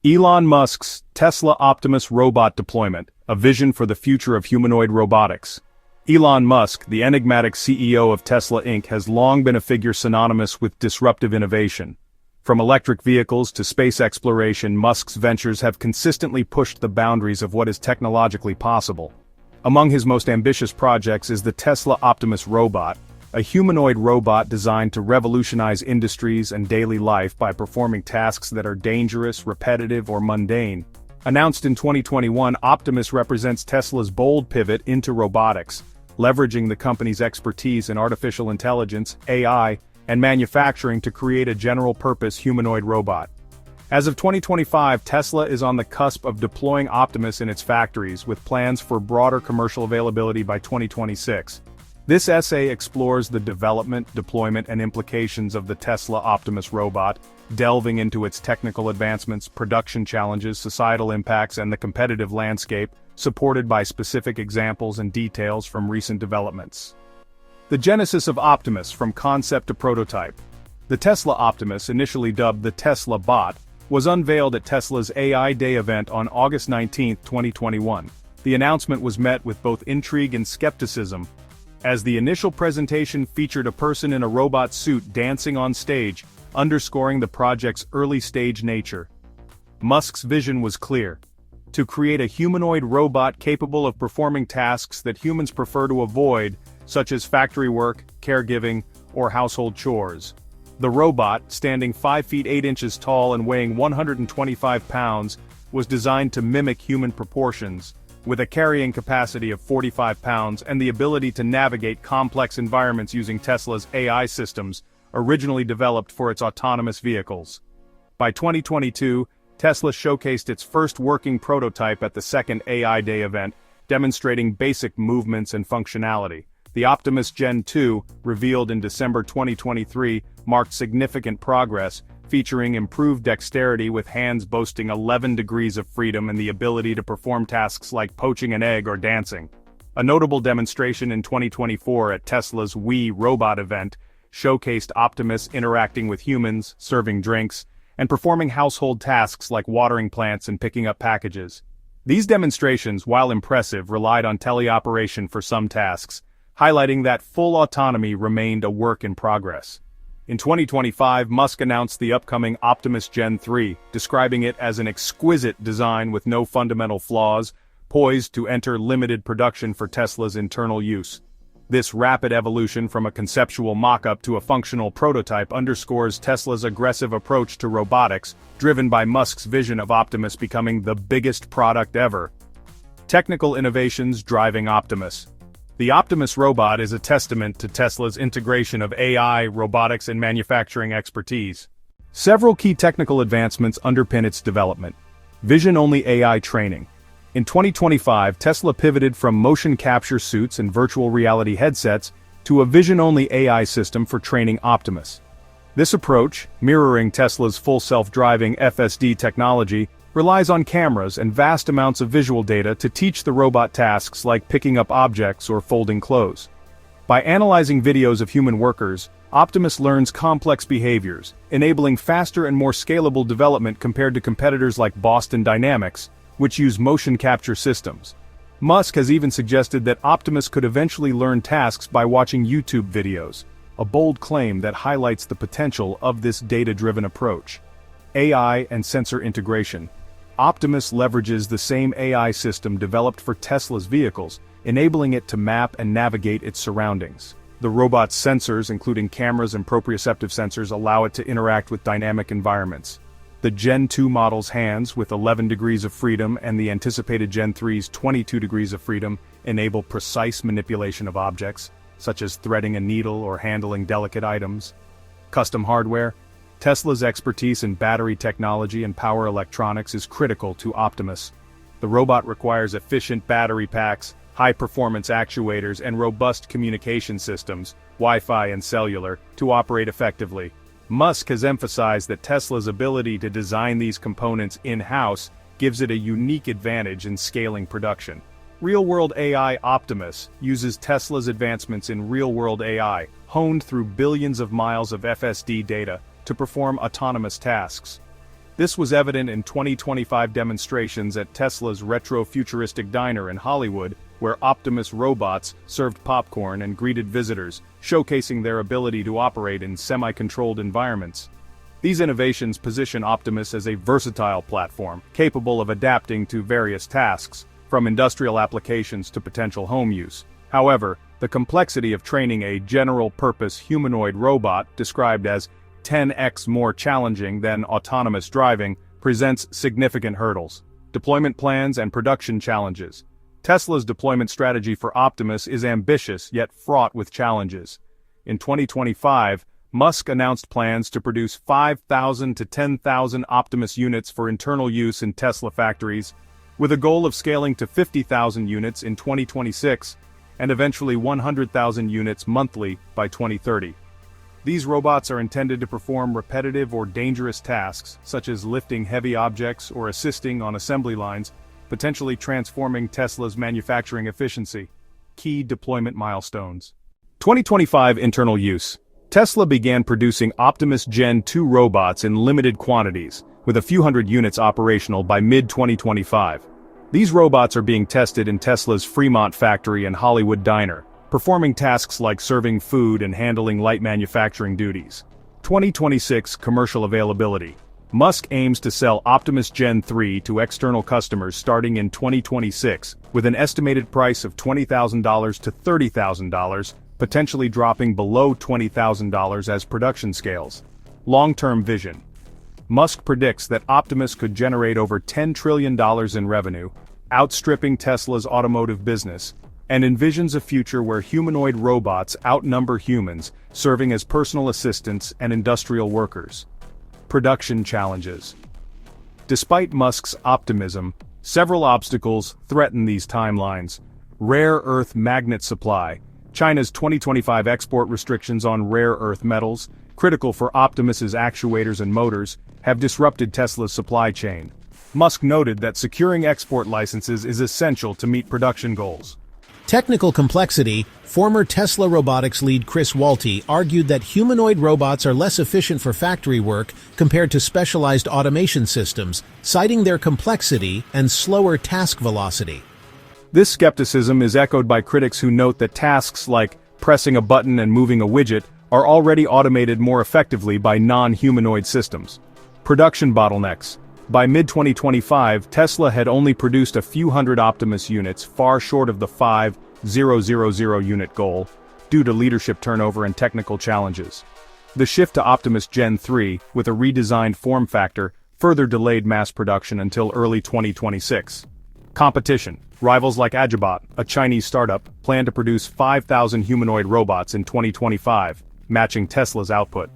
Elon Musk's Tesla Optimus robot deployment, a vision for the future of humanoid robotics. Elon Musk, the enigmatic CEO of Tesla Inc., has long been a figure synonymous with disruptive innovation. From electric vehicles to space exploration, Musk's ventures have consistently pushed the boundaries of what is technologically possible. Among his most ambitious projects is the Tesla Optimus robot, a humanoid robot designed to revolutionize industries and daily life by performing tasks that are dangerous, repetitive, or mundane. Announced in 2021, Optimus represents Tesla's bold pivot into robotics, leveraging the company's expertise in artificial intelligence, AI, and manufacturing to create a general-purpose humanoid robot. As of 2025, Tesla is on the cusp of deploying Optimus in its factories, with plans for broader commercial availability by 2026. This essay explores the development, deployment, and implications of the Tesla Optimus robot, delving into its technical advancements, production challenges, societal impacts, and the competitive landscape, supported by specific examples and details from recent developments. The genesis of Optimus from concept to prototype. The Tesla Optimus, initially dubbed the Tesla Bot, was unveiled at Tesla's AI Day event on August 19, 2021. The announcement was met with both intrigue and skepticism, as the initial presentation featured a person in a robot suit dancing on stage, underscoring the project's early-stage nature. Musk's vision was clear: to create a humanoid robot capable of performing tasks that humans prefer to avoid, such as factory work, caregiving, or household chores. The robot, standing 5 feet 8 inches tall and weighing 125 pounds, was designed to mimic human proportions, with a carrying capacity of 45 pounds and the ability to navigate complex environments using Tesla's AI systems, originally developed for its autonomous vehicles. By 2022, Tesla showcased its first working prototype at the second AI Day event, demonstrating basic movements and functionality. The Optimus Gen 2, revealed in December 2023, marked significant progress, featuring improved dexterity with hands boasting 11 degrees of freedom and the ability to perform tasks like poaching an egg or dancing. A notable demonstration in 2024 at Tesla's We Robot event showcased Optimus interacting with humans, serving drinks, and performing household tasks like watering plants and picking up packages. These demonstrations, while impressive, relied on teleoperation for some tasks, highlighting that full autonomy remained a work in progress. In 2025, Musk announced the upcoming Optimus Gen 3, describing it as an exquisite design with no fundamental flaws, poised to enter limited production for Tesla's internal use. This rapid evolution from a conceptual mock-up to a functional prototype underscores Tesla's aggressive approach to robotics, driven by Musk's vision of Optimus becoming the biggest product ever. Technical innovations driving Optimus. The Optimus robot is a testament to Tesla's integration of AI, robotics, and manufacturing expertise. Several key technical advancements underpin its development. Vision-only AI training. In 2025, Tesla pivoted from motion capture suits and virtual reality headsets to a vision-only AI system for training Optimus. This approach, mirroring Tesla's full self-driving FSD technology, relies on cameras and vast amounts of visual data to teach the robot tasks like picking up objects or folding clothes. By analyzing videos of human workers, Optimus learns complex behaviors, enabling faster and more scalable development compared to competitors like Boston Dynamics, which use motion capture systems. Musk has even suggested that Optimus could eventually learn tasks by watching YouTube videos, a bold claim that highlights the potential of this data-driven approach. AI and sensor integration. Optimus leverages the same AI system developed for Tesla's vehicles, enabling it to map and navigate its surroundings. The robot's sensors, including cameras and proprioceptive sensors, allow it to interact with dynamic environments. The Gen 2 model's hands, with 11 degrees of freedom, and the anticipated Gen 3's 22 degrees of freedom, enable precise manipulation of objects, such as threading a needle or handling delicate items. Custom hardware. Tesla's expertise in battery technology and power electronics is critical to Optimus. The robot requires efficient battery packs, high-performance actuators, and robust communication systems, Wi-Fi and cellular, to operate effectively. Musk has emphasized that Tesla's ability to design these components in-house gives it a unique advantage in scaling production. Real-world AI Optimus uses Tesla's advancements in real-world AI, honed through billions of miles of FSD data, to perform autonomous tasks. This was evident in 2025 demonstrations at Tesla's retro-futuristic diner in Hollywood, where Optimus robots served popcorn and greeted visitors, showcasing their ability to operate in semi-controlled environments. These innovations position Optimus as a versatile platform, capable of adapting to various tasks, from industrial applications to potential home use. However, the complexity of training a general-purpose humanoid robot, described as 10x more challenging than autonomous driving, presents significant hurdles. Deployment plans and production challenges. Tesla's deployment strategy for Optimus is ambitious yet fraught with challenges. In 2025, Musk announced plans to produce 5,000 to 10,000 Optimus units for internal use in Tesla factories, with a goal of scaling to 50,000 units in 2026, and eventually 100,000 units monthly by 2030. These robots are intended to perform repetitive or dangerous tasks, such as lifting heavy objects or assisting on assembly lines, potentially transforming Tesla's manufacturing efficiency. Key deployment milestones. 2025 internal use. Tesla began producing Optimus Gen 2 robots in limited quantities, with a few hundred units operational by mid-2025. These robots are being tested in Tesla's Fremont factory and Hollywood diner, performing tasks like serving food and handling light manufacturing duties. 2026 commercial availability. Musk aims to sell Optimus Gen 3 to external customers starting in 2026, with an estimated price of $20,000 to $30,000, potentially dropping below $20,000 as production scales. Long-term vision. Musk predicts that Optimus could generate over $10 trillion in revenue, outstripping Tesla's automotive business, and envisions a future where humanoid robots outnumber humans, serving as personal assistants and industrial workers. Production challenges. Despite Musk's optimism, several obstacles threaten these timelines. Rare earth magnet supply. China's 2025 export restrictions on rare earth metals, critical for Optimus's actuators and motors, have disrupted Tesla's supply chain. Musk noted that securing export licenses is essential to meet production goals. Technical complexity. Former Tesla Robotics lead Chris Walty argued that humanoid robots are less efficient for factory work compared to specialized automation systems, citing their complexity and slower task velocity. This skepticism is echoed by critics who note that tasks like pressing a button and moving a widget are already automated more effectively by non-humanoid systems. Production bottlenecks. By mid-2025, Tesla had only produced a few hundred Optimus units, far short of the 5,000 unit goal, due to leadership turnover and technical challenges. The shift to Optimus Gen 3, with a redesigned form factor, further delayed mass production until early 2026. Competition. Rivals like Agibot, a Chinese startup, plan to produce 5,000 humanoid robots in 2025, matching Tesla's output.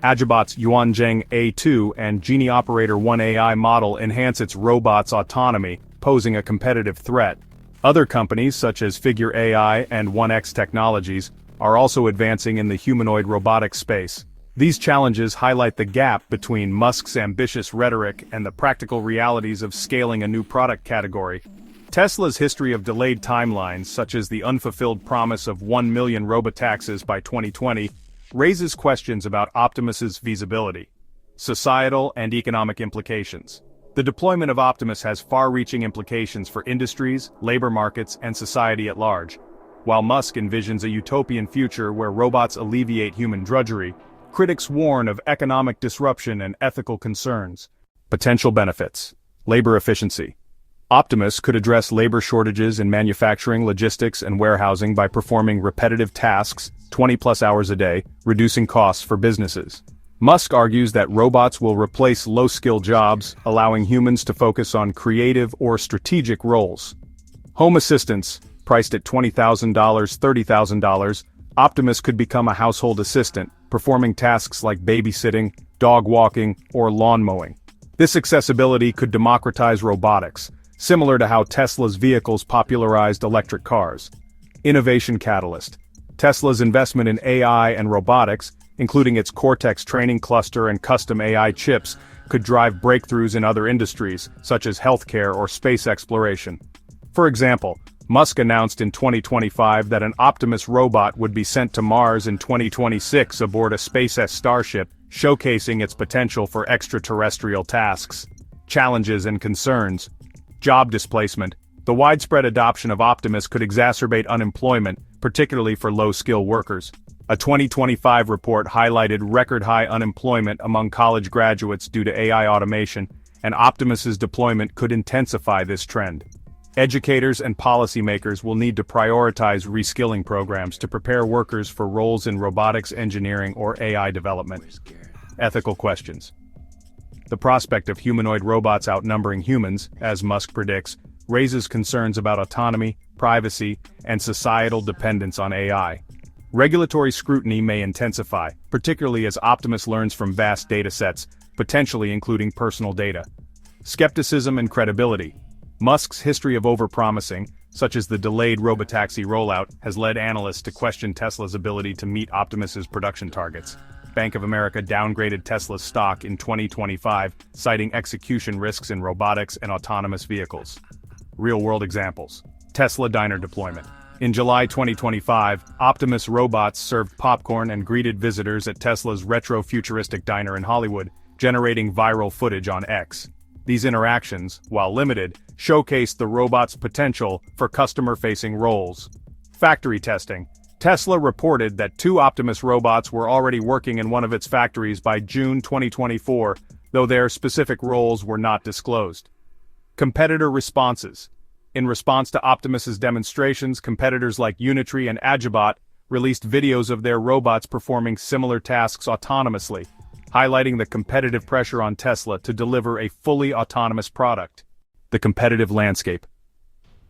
Agibot's Yuanzheng A2 and Genie Operator 1 AI model enhance its robot's autonomy, posing a competitive threat. Other companies such as Figure AI and 1X Technologies are also advancing in the humanoid robotics space. These challenges highlight the gap between Musk's ambitious rhetoric and the practical realities of scaling a new product category. Tesla's history of delayed timelines, such as the unfulfilled promise of 1 million robotaxis by 2020, raises questions about Optimus's feasibility, societal and economic implications. The deployment of Optimus has far-reaching implications for industries, labor markets, and society at large. While Musk envisions a utopian future where robots alleviate human drudgery, critics warn of economic disruption and ethical concerns. Potential benefits. Labor efficiency. Optimus could address labor shortages in manufacturing, logistics, and warehousing by performing repetitive tasks, 20-plus hours a day, reducing costs for businesses. Musk argues that robots will replace low-skill jobs, allowing humans to focus on creative or strategic roles. Home assistance, priced at $20,000, $30,000, Optimus could become a household assistant, performing tasks like babysitting, dog walking, or lawn mowing. This accessibility could democratize robotics, similar to how Tesla's vehicles popularized electric cars. Innovation catalyst. Tesla's investment in AI and robotics, including its Cortex training cluster and custom AI chips, could drive breakthroughs in other industries, such as healthcare or space exploration. For example, Musk announced in 2025 that an Optimus robot would be sent to Mars in 2026 aboard a SpaceX Starship, showcasing its potential for extraterrestrial tasks. Challenges and concerns. Job displacement. The widespread adoption of Optimus could exacerbate unemployment, particularly for low-skill workers. A 2025 report highlighted record-high unemployment among college graduates due to AI automation, and Optimus's deployment could intensify this trend. Educators and policymakers will need to prioritize reskilling programs to prepare workers for roles in robotics engineering or AI development. Ethical questions. The prospect of humanoid robots outnumbering humans, as Musk predicts, raises concerns about autonomy, privacy, and societal dependence on AI. Regulatory scrutiny may intensify, particularly as Optimus learns from vast datasets, potentially including personal data. Skepticism and credibility. Musk's history of overpromising, such as the delayed robotaxi rollout, has led analysts to question Tesla's ability to meet Optimus's production targets. Bank of America downgraded Tesla's stock in 2025, citing execution risks in robotics and autonomous vehicles. Real-world examples. Tesla diner deployment. In July 2025, Optimus robots served popcorn and greeted visitors at Tesla's retro-futuristic diner in Hollywood, generating viral footage on X. These interactions, while limited, showcased the robot's potential for customer-facing roles. Factory testing. Tesla reported that 2 Optimus robots were already working in one of its factories by June 2024, though their specific roles were not disclosed. Competitor responses. In response to Optimus's demonstrations, competitors like Unitree and Agibot released videos of their robots performing similar tasks autonomously, highlighting the competitive pressure on Tesla to deliver a fully autonomous product. The competitive landscape.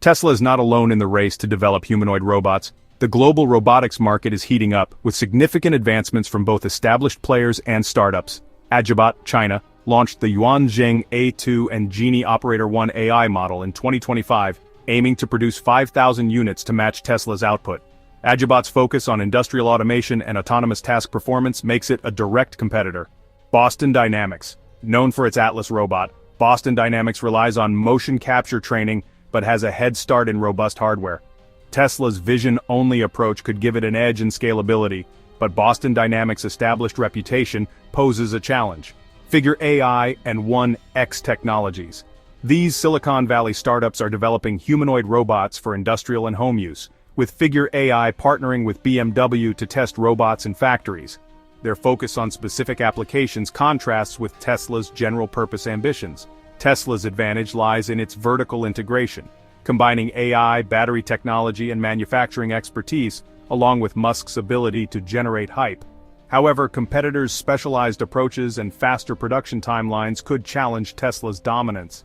Tesla is not alone in the race to develop humanoid robots. The global robotics market is heating up, with significant advancements from both established players and startups. Agibot, China, launched the Yuanjing A2 and Genie Operator 1 AI model in 2025, aiming to produce 5,000 units to match Tesla's output. Agibot's focus on industrial automation and autonomous task performance makes it a direct competitor. Boston Dynamics. Known for its Atlas robot, Boston Dynamics relies on motion capture training but has a head start in robust hardware. Tesla's vision-only approach could give it an edge in scalability, but Boston Dynamics' established reputation poses a challenge. Figure AI and 1X Technologies. These Silicon Valley startups are developing humanoid robots for industrial and home use, with Figure AI partnering with BMW to test robots in factories. Their focus on specific applications contrasts with Tesla's general-purpose ambitions. Tesla's advantage lies in its vertical integration, combining AI, battery technology, and manufacturing expertise, along with Musk's ability to generate hype. However, competitors' specialized approaches and faster production timelines could challenge Tesla's dominance.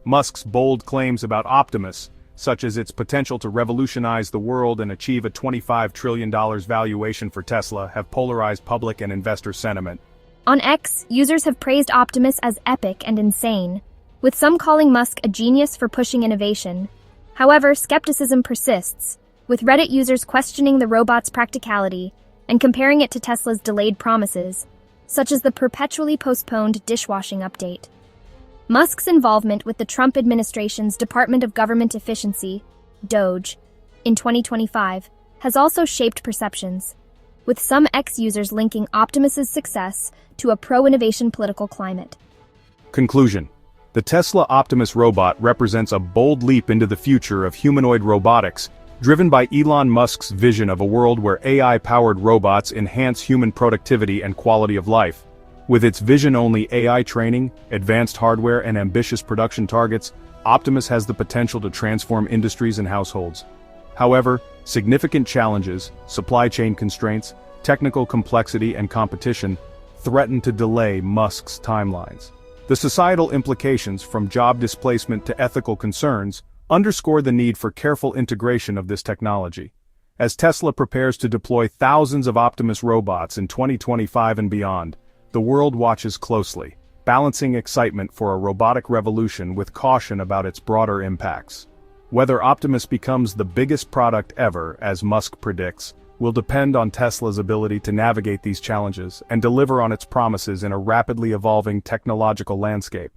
Musk's bold claims about Optimus, such as its potential to revolutionize the world and achieve a $25 trillion valuation for Tesla, have polarized public and investor sentiment. On X, users have praised Optimus as epic and insane, with some calling Musk a genius for pushing innovation. However, skepticism persists, with Reddit users questioning the robot's practicality and comparing it to Tesla's delayed promises, such as the perpetually postponed dishwashing update. Musk's involvement with the Trump administration's Department of Government Efficiency, DOGE, in 2025 has also shaped perceptions, with some X users linking Optimus's success to a pro-innovation political climate. Conclusion. The Tesla Optimus robot represents a bold leap into the future of humanoid robotics, driven by Elon Musk's vision of a world where AI-powered robots enhance human productivity and quality of life. With its vision-only AI training, advanced hardware, and ambitious production targets, Optimus has the potential to transform industries and households. However, significant challenges, supply chain constraints, technical complexity, and competition threaten to delay Musk's timelines. The societal implications, from job displacement to ethical concerns, underscore the need for careful integration of this technology. As Tesla prepares to deploy thousands of Optimus robots in 2025 and beyond, the world watches closely, balancing excitement for a robotic revolution with caution about its broader impacts. Whether Optimus becomes the biggest product ever, as Musk predicts, will depend on Tesla's ability to navigate these challenges and deliver on its promises in a rapidly evolving technological landscape.